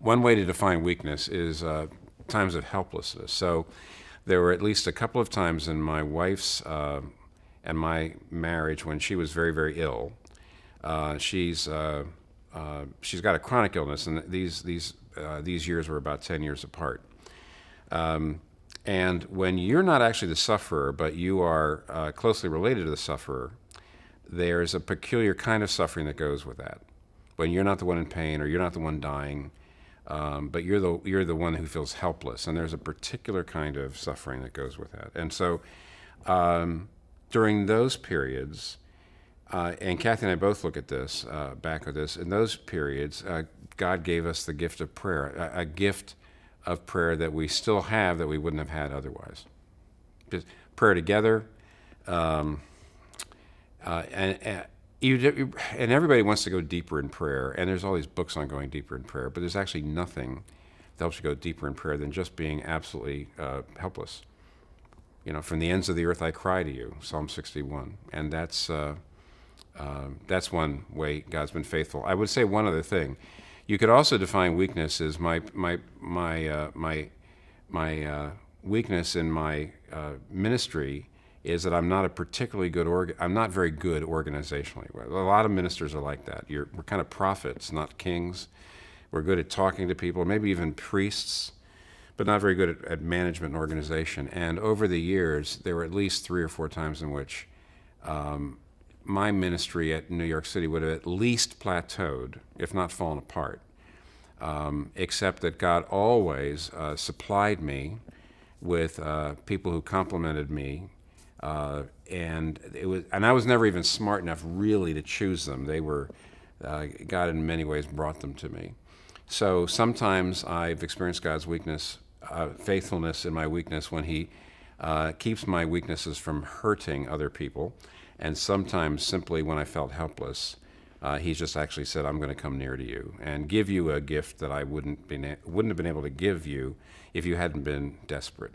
One way to define weakness is times of helplessness. So there were at least a couple of times in my wife's and my marriage when she was very, very ill. She's got a chronic illness, and these years were about 10 years apart. And when you're not actually the sufferer, but you are closely related to the sufferer, there's a peculiar kind of suffering that goes with that. When you're not the one in pain or you're not the one dying, but you're the one who feels helpless, and there's a particular kind of suffering that goes with that. And so during those periods, and Kathy and I both look at this, back at this, in those periods, God gave us the gift of prayer, a gift of prayer that we still have that we wouldn't have had otherwise. Just prayer together, and everybody wants to go deeper in prayer, and there's all these books on going deeper in prayer, but there's actually nothing that helps you go deeper in prayer than just being absolutely helpless. You know, from the ends of the earth I cry to you, Psalm 61, and that's one way God's been faithful. I would say one other thing. You could also define weakness as my weakness in my ministry is that I'm not a particularly good I'm not very good organizationally. A lot of ministers are like that. We're kind of prophets, not kings. We're good at talking to people, maybe even priests, but not very good at management and organization. And over the years, there were at least 3 or 4 times in which my ministry at New York City would have at least plateaued, if not fallen apart, except that God always supplied me with people who complimented me, and I was never even smart enough really to choose them. They were God in many ways brought them to me. So sometimes I've experienced God's faithfulness in my weakness when He keeps my weaknesses from hurting other people. And sometimes simply when I felt helpless, He's just actually said, I'm going to come near to you and give you a gift that I wouldn't have been able to give you if you hadn't been desperate.